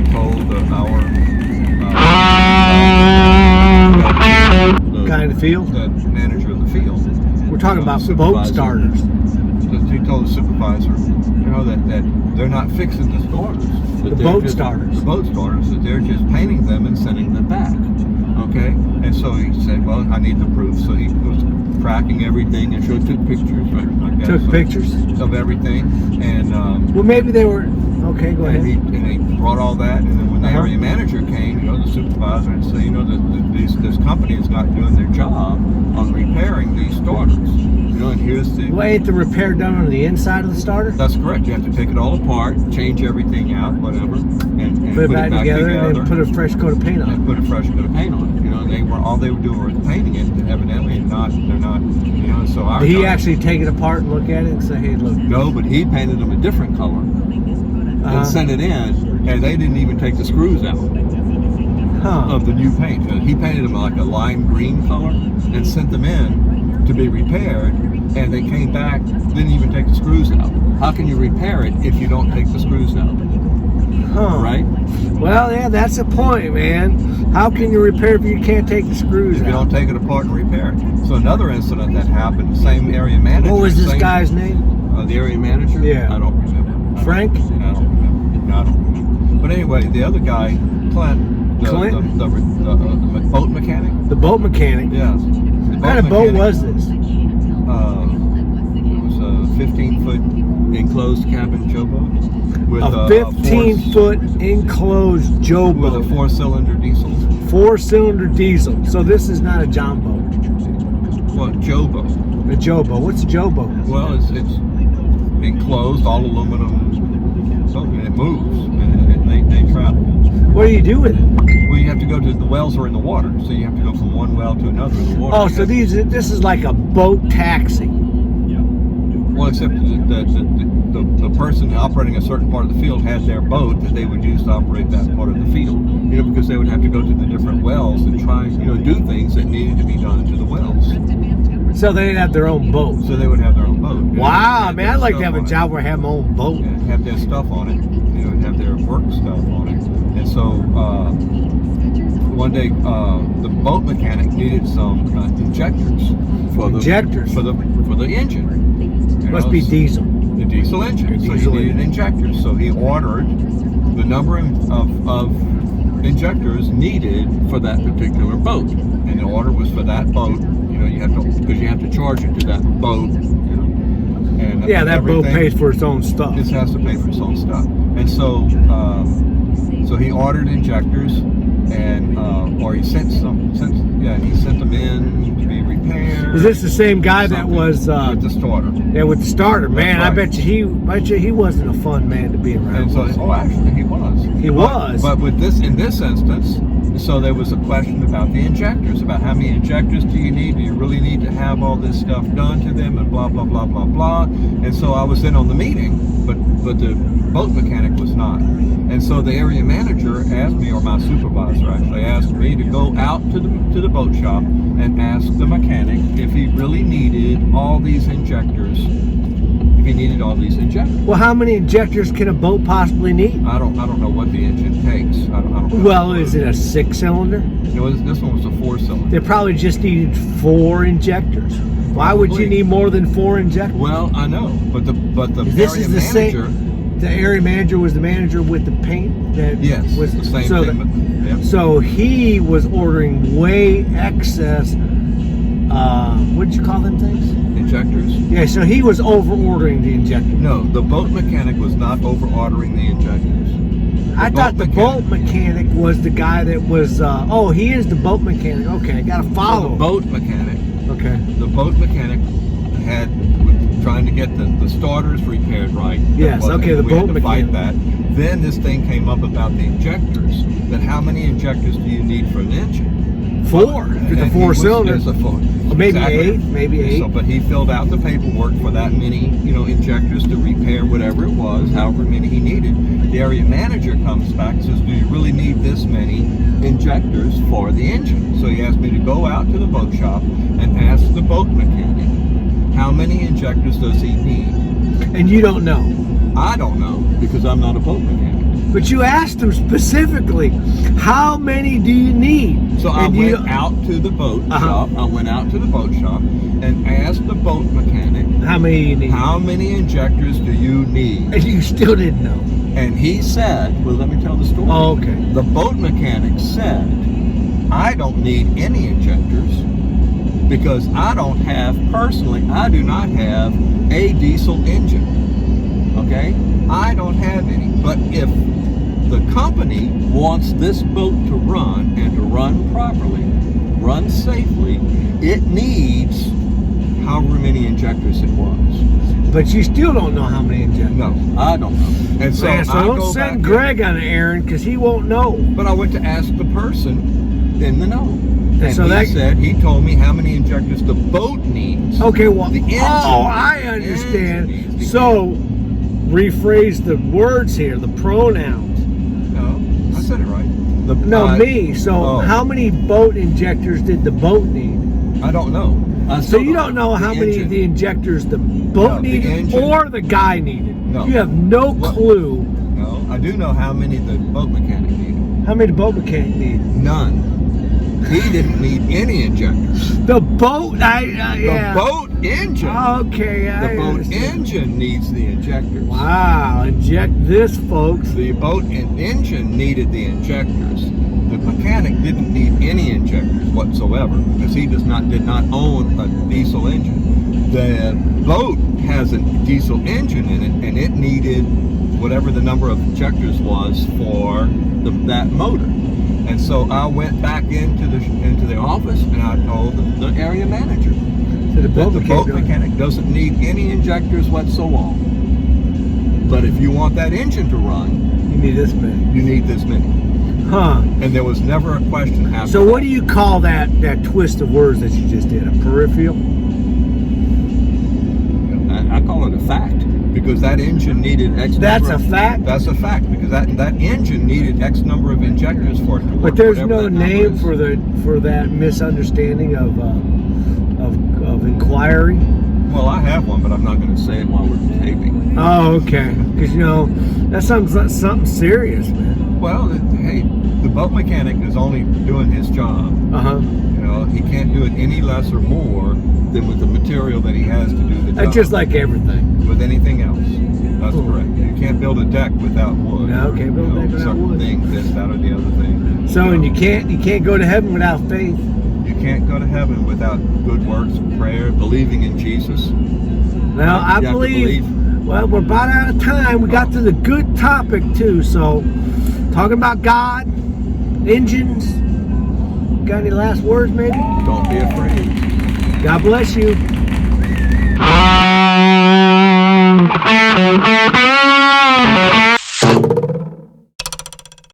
told our Guy in the field? the manager of the field. We're talking about boat supervisor. starters. He told the supervisor, that they're not fixing the starters. The boat starters. The boat starters, that they're just painting them and sending them back. Okay? And so he said, well, I need the proof. So he was tracking everything and took pictures. Right? Took pictures of everything. And well, maybe they were. Okay, go ahead. And he brought all that, and then when the area manager came, the supervisor, and said, this company is not doing their job on repairing these starters. And here's the. Well, ain't the repair done on the inside of the starter? That's correct. You have to take it all apart, change everything out, whatever, and put it back together, and then put a fresh coat of paint on it. And put a fresh coat of paint on it. All they were doing was painting it, evidently, and they're not. So our Did he actually take it apart and look at it and say, hey, look? No, but he painted them a different color. And sent it in, and they didn't even take the screws out of the new paint. He painted them like a lime green color and sent them in to be repaired, and they came back, didn't even take the screws out. How can you repair it if you don't take the screws out? Right? Well, yeah, that's a point, man. How can you repair if you can't take the screws out? If you don't take it apart and repair it. So another incident that happened, same area manager. What was this guy's name? The area manager? Yeah. I don't remember. Frank? I don't remember. But anyway, the other guy, Clint, the boat mechanic. The boat mechanic? Yes. What kind of boat was this? It was a 15-foot enclosed cabin Joe boat. With a 15-foot enclosed Joe boat. With a 4-cylinder diesel. 4-cylinder diesel. So this is not a John boat. Well, Joe boat. A Joe boat. What's a Joe boat? Well, it's enclosed, all aluminum. And it moves, and they travel. What do you do with it? Well, you have to go to the wells are in the water, so you have to go from one well to another in the water. Oh, so this is like a boat taxi. Well, except the person operating a certain part of the field had their boat that they would use to operate that part of the field. Because they would have to go to the different wells and try, do things that needed to be done to the wells. So they'd have their own boat. So they would have their own boat. Wow, man, I'd like to have a job where I have my own boat. Yeah, have their stuff on it. Have their work stuff on it. And so one day the boat mechanic needed some injectors for the engine. Must be diesel. The diesel engine. So he needed injectors. So he ordered the number of injectors needed for that particular boat, and the order was for that boat. You have to charge it to that boat. And that boat pays for its own stuff. This has to pay for its own stuff, and so he ordered injectors, and or he sent them in to be repaired. Is this the same guy that was with the starter? Yeah, with the starter, man. Right. I bet you he wasn't a fun man to be around. And so, actually, he was. He was. But in this instance, so there was a question about the injectors, about how many injectors do you need? Do you really need to have all this stuff done to them, and blah blah blah blah blah? And so I was in on the meeting, but the boat mechanic was not. And so the area manager asked me, or my supervisor actually asked me, to go out to the boat shop and ask the mechanic if he really needed all these injectors. If he needed all these injectors. Well, how many injectors can a boat possibly need? I don't know what the engine takes. I don't know. Well, is it a 6-cylinder? This one was a 4-cylinder. They probably just needed 4 injectors. Why would you need more than 4 injectors? Well, I know, but the this area is the manager. Same, the area manager was the manager with the paint. Yes, was the same thing. Yep. So he was ordering way excess. What did you call them things? Injectors. Yeah, so he was over ordering the injectors. No, the boat mechanic was not over ordering the injectors. I thought the boat mechanic was the guy that was. He is the boat mechanic. Okay, got to follow. The boat mechanic. Okay. The boat mechanic had trying to get the starters repaired right. Yes. Okay. The boat mechanic. Fight that. Then this thing came up about the injectors. That how many injectors do you need for an engine? 4. With the 4-cylinder. Or maybe exactly. 8. Maybe 8. So, but he filled out the paperwork for that many, injectors to repair whatever it was, however many he needed. The area manager comes back and says, "Do you really need this many injectors for the engine?" So he asked me to go out to the boat shop and ask the boat mechanic, how many injectors does he need? And you don't know. I don't know because I'm not a boat mechanic. But you asked him specifically, how many do you need? So I And you- went out to the boat Uh-huh. shop. I went out to the boat shop and asked the boat mechanic, How many do you need? how many injectors do you need? And you still didn't know. And he said, well, let me tell the story. Oh, okay. The boat mechanic said, I don't need any injectors because I don't have, personally, I do not have a diesel engine. Okay? I don't have any. But if the company wants this boat to run and to run properly, run safely, it needs however many injectors it was. But you still don't know how many injectors. No, I don't know. And so, Man, so I don't go back send in. Greg on an errand because he won't know. But I went to ask the person in the know. And so he that- said, he told me how many injectors the boat needs. Okay, well, The engine. I The understand. engine needs the So, rephrase the words here, the pronouns. No, I said it right. The, No, me. So, oh. how many boat injectors did the boat need? I don't know. I So still you don't know The how many engine. of the injectors the boat No, the needed engine. or the guy needed. No. You have no What? clue No, I do know how many the boat mechanic needed. how many the boat mechanic needed. None. He didn't need any injectors. The boat, yeah. The boat engine. Okay, I the boat understand. engine needs the injectors. Wow, inject this, folks. The boat engine needed the injectors. The mechanic didn't need any injectors whatsoever because he did not own a diesel engine. The boat has a diesel engine in it, and it needed whatever the number of injectors was for that motor. And so I went back into the office and I told the area manager So the boat that the boat mechanic doesn't need any injectors whatsoever. But if you want that engine to run, You need this many. you need this many. Huh. And there was never a question after So what that. do you call that twist of words that you just did? A peripheral? I call it a fact because that engine needed X. That's number a fact? That's a fact because that engine needed X number of injectors for it to work. But there's whatever no that number name is. for that misunderstanding of inquiry. Well, I have one, but I'm not going to say it while we're taping. Oh, okay. Because that sounds like something serious, man. Well, hey, the boat mechanic is only doing his job. Uh huh. You know, he can't do it any less or more than with the material that he has to do the job. That's just like everything. with anything else. That's Cool. correct. You can't build a deck without wood. No, can't build a deck without certain wood. thing, this, that, or the other thing. So, and you can't go to heaven without faith. You can't go to heven without good works, prayer, believing in Jesus. Well, I You have to believe. Well, we're about out of time. We got to the good topic too. So, talking about God, engines. Got any last words, maybe? Don't be afraid. God bless you.